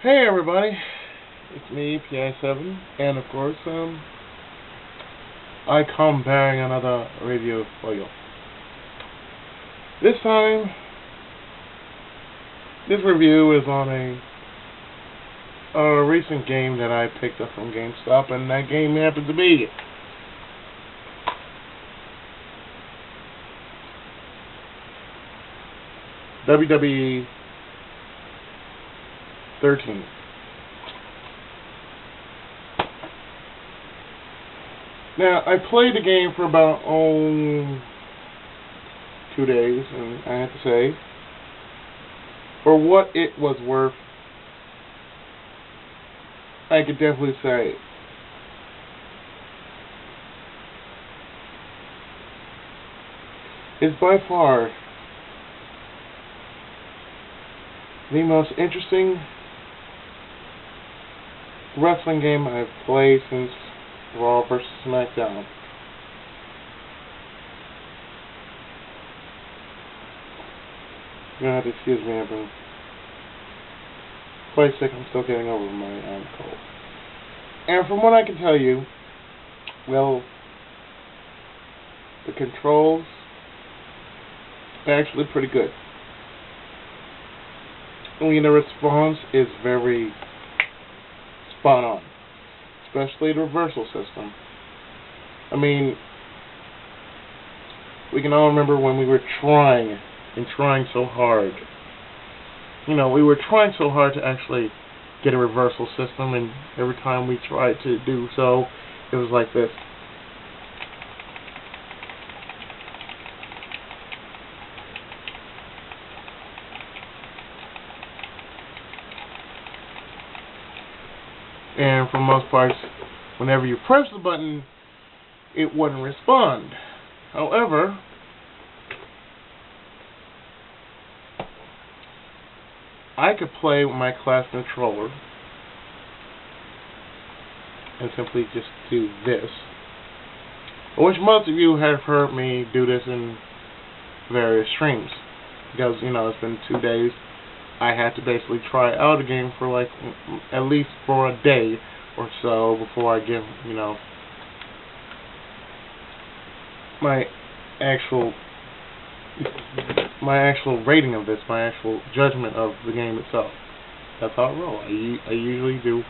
Hey everybody, it's me, PI7, and of course, I come bearing another review for you. This time, this review is on a recent game that I picked up from GameStop, and that game happens to be WWE 13. Now, I played the game for about 2 days, and I have to say, for what it was worth, I could definitely say it's by far the most interesting wrestling game I've played since Raw vs. SmackDown. You're gonna have to excuse me, I've been quite sick. I'm still getting over my cold. And from what I can tell you, well, the controls are actually pretty good. I mean, the response is very spot on, especially the reversal system. I mean, we can all remember when we were trying so hard. You know, we were trying so hard to actually get a reversal system, and every time we tried to do so, it was like this. And for most parts, whenever you press the button, it wouldn't respond. However, I could play with my class controller and simply just do this, which most of you have heard me do this in various streams, because, you know, it's been 2 days. I had to basically try out a game for like at least for a day or so before I give, you know, my actual rating of this, my actual judgment of the game itself. That's how I roll. I usually do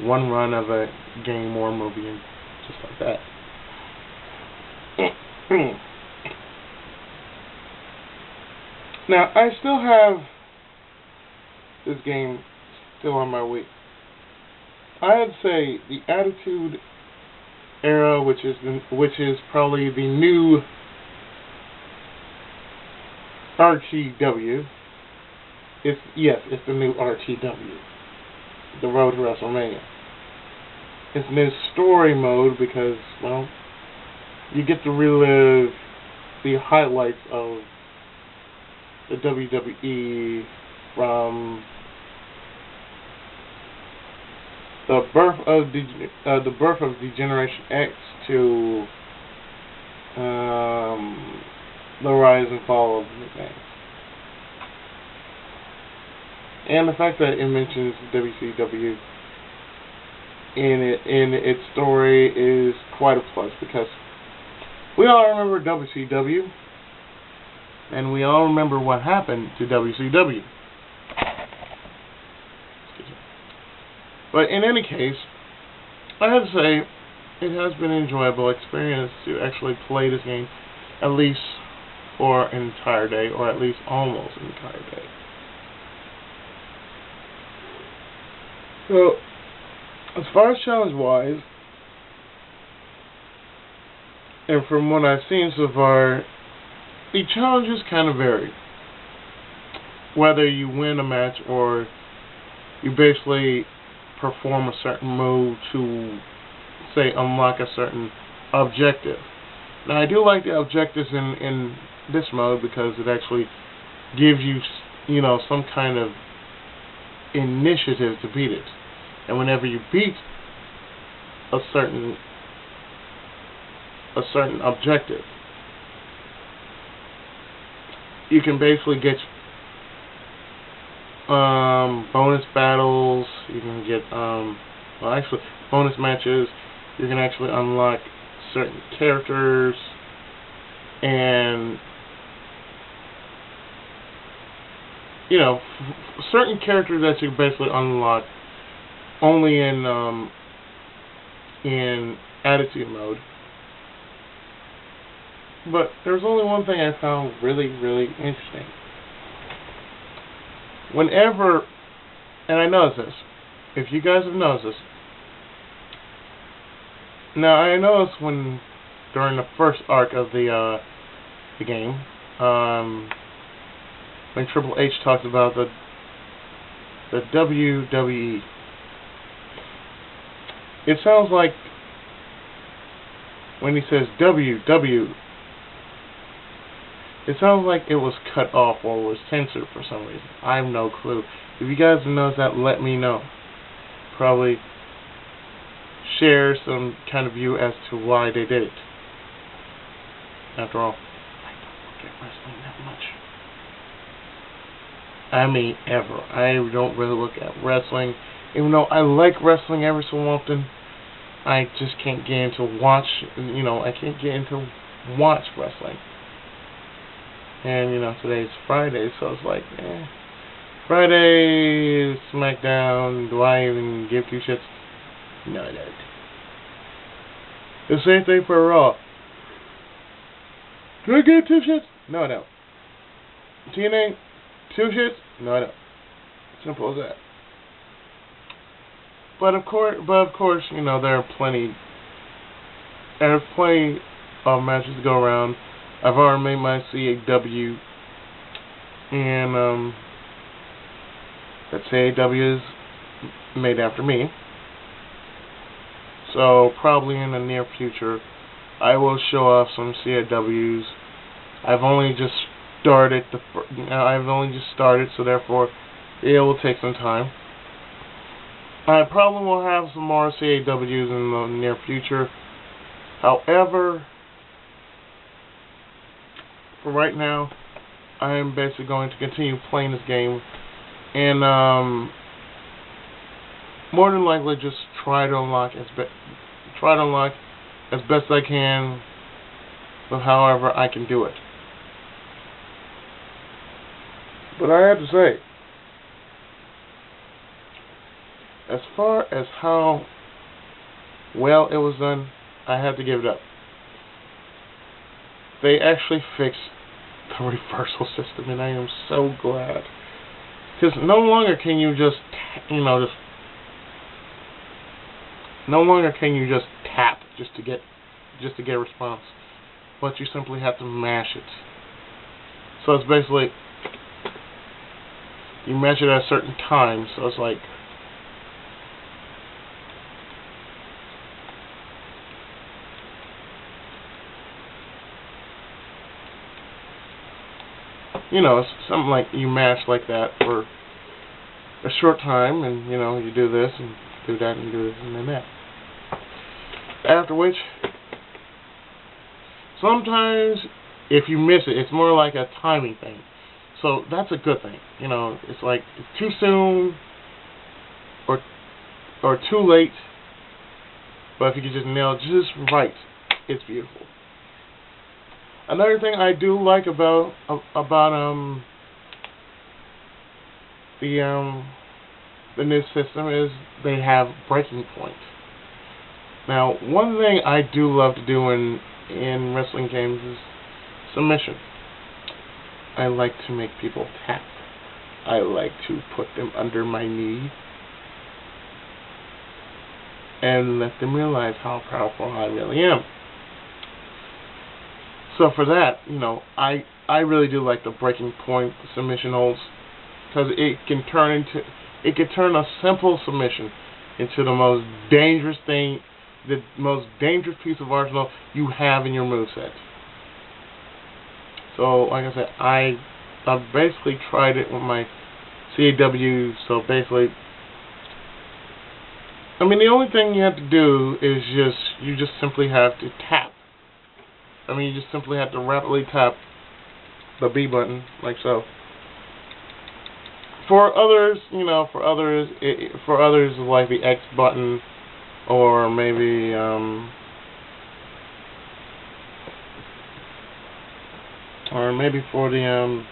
one run of a game or a movie and just like that. Now, I still have this game still on my Wii. I'd say the Attitude Era, which is probably the new RTW. It's the new RTW. The Road to WrestleMania. It's new story mode because, well, you get to relive the highlights of the WWE from the birth of Degeneration X to the rise and fall of the thing. And the fact that it mentions WCW in its story is quite a plus, because we all remember WCW, and we all remember what happened to WCW. But in any case, I have to say, it has been an enjoyable experience to actually play this game at least for an entire day, or at least almost an entire day. So, as far as challenge-wise, and from what I've seen so far, the challenges kind of vary. Whether you win a match or you basically perform a certain move to, say, unlock a certain objective. Now, I do like the objectives in this mode because it actually gives you, you know, some kind of initiative to beat it. And whenever you beat a certain objective, you can basically get bonus battles. You can get well, actually, bonus matches. You can actually unlock certain characters and certain characters that you basically unlock only in attitude mode. But there's only one thing I found really, really interesting. Whenever, and I noticed this, if you guys have noticed this, now I noticed during the first arc of the game, when Triple H talks about the WWE, it sounds like when he says WW, it sounds like it was cut off or was censored for some reason. I have no clue. If you guys know that, let me know. Probably share some kind of view as to why they did it. After all, I don't look at wrestling that much. I mean, ever. I don't really look at wrestling. Even though I like wrestling every so often, I just can't get into watch wrestling. And, today's Friday, so it's like, Friday, SmackDown, do I even give two shits? No, I don't. The same thing for Raw. Do I give two shits? No, I don't. TNA, two shits? No, I don't. Simple as that. But of course, there are plenty of matches to go around. I've already made my CAW, and that CAW is made after me. So probably in the near future, I will show off some CAWs. I've only just started, so therefore it will take some time. I probably will have some more CAWs in the near future. However, for right now, I am basically going to continue playing this game, and more than likely just try to unlock as best I can, with however I can do it. But I have to say, as far as how well it was done, I have to give it up. They actually fixed the reversal system, and I am so glad. Because no longer can you just tap just to get a response, but you simply have to mash it. So it's basically you mash it at a certain time. So it's like it's something like you mash like that for a short time, and you do this and do that and do this and then that. After which, sometimes if you miss it, it's more like a timing thing. So that's a good thing. It's like it's too soon or too late, but if you can just nail it just right, it's beautiful. Another thing I do like about the new system is they have breaking point. Now, one thing I do love to do in wrestling games is submission. I like to make people tap. I like to put them under my knee and let them realize how powerful I really am. So for that, I really do like the breaking point submission holds, because it can turn a simple submission into the most dangerous thing, the most dangerous piece of arsenal you have in your moveset. So, like I said, I've basically tried it with my CAW. So basically, the only thing you have to do is you just simply have to tap. You just simply have to rapidly tap the B button, like so. For others, for others like the X button, or maybe for the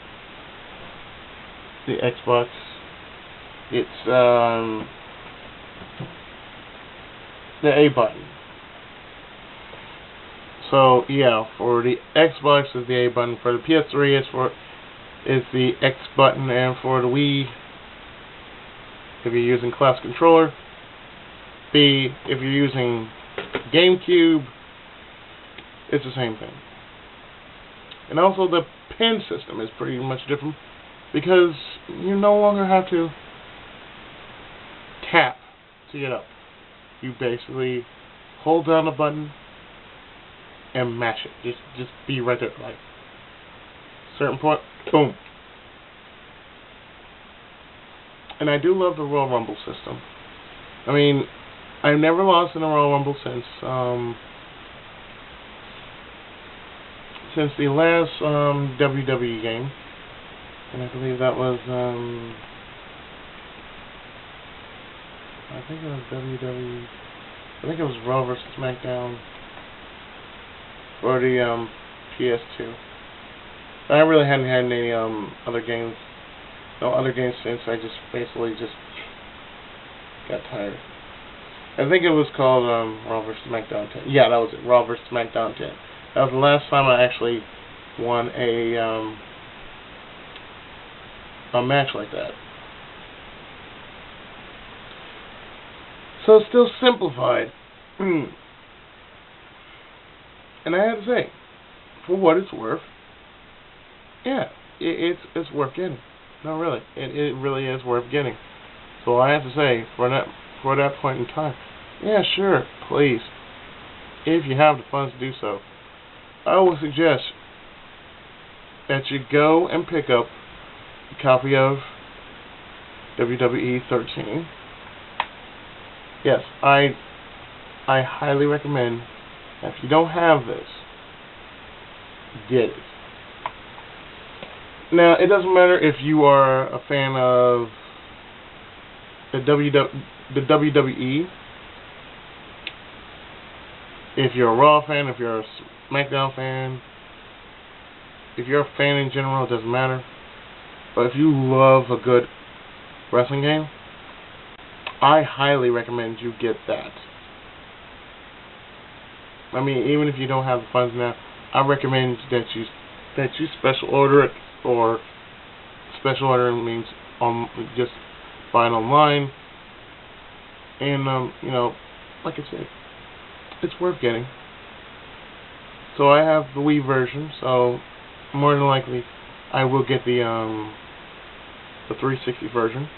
Xbox, it's the A button. So yeah, for the Xbox is the A button. For the PS3 is the X button, and for the Wii, if you're using classic controller, B. If you're using GameCube, it's the same thing. And also the pin system is pretty much different because you no longer have to tap to get up. You basically hold down the button and mash it. Just be right there, like certain point, boom. And I do love the Royal Rumble system. I mean, I've never lost in a Royal Rumble since the last WWE game, and I believe that was I think it was WWE. I think it was Raw vs. SmackDown for the PS2. I really hadn't had any other games, no other games since. I just basically got tired. I think it was called Raw vs. SmackDown 10. Yeah, that was it. Raw vs. SmackDown 10. That was the last time I actually won a match like that. So it's still simplified. And I have to say, for what it's worth, yeah, it's worth getting. No, really, it really is worth getting. So I have to say, for that point in time, yeah, sure, please, if you have the funds to do so, I would suggest that you go and pick up a copy of WWE 13. Yes, I highly recommend that if you don't have this, get it. Now, it doesn't matter if you are a fan of the WWE, if you're a Raw fan, if you're a SmackDown fan, if you're a fan in general, it doesn't matter. But if you love a good wrestling game, I highly recommend you get that. I mean, even if you don't have the funds now, I recommend that you special order it, or special order means just buy it online. And like I said, it's worth getting. So I have the Wii version, so more than likely I will get the 360 version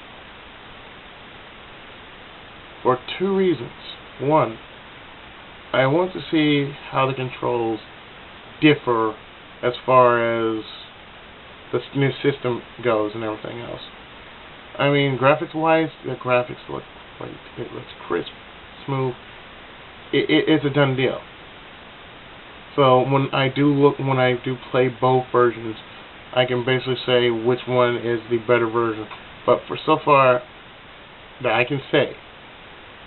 for two reasons. One, I want to see how the controls differ as far as the new system goes and everything else. I mean, graphics-wise, the graphics look great. It looks crisp, smooth. It's a done deal. So when I do play both versions, I can basically say which one is the better version. But for so far that I can say,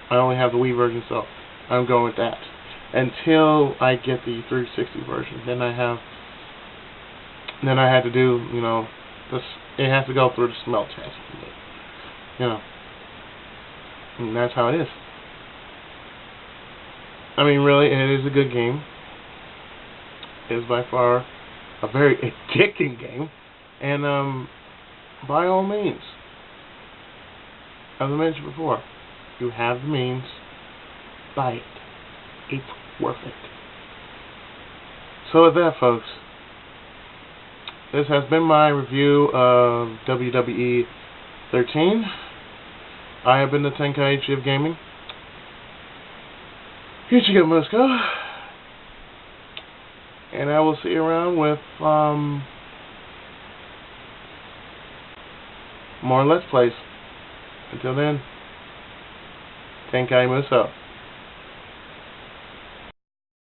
I only have the Wii version, so I'm going with that. Until I get the 360 version, then I had to do, this. It has to go through the smell test, and that's how it is. I mean, really, it is a good game. It is by far a very addicting game, and by all means, as I mentioned before, you have the means, buy it. It's worth it. So with that, folks, this has been my review of WWE 13. I have been the Tenkaichi of Gaming. Ichigo Musco. And I will see you around with more Let's Plays. Until then, Tenkai Muso.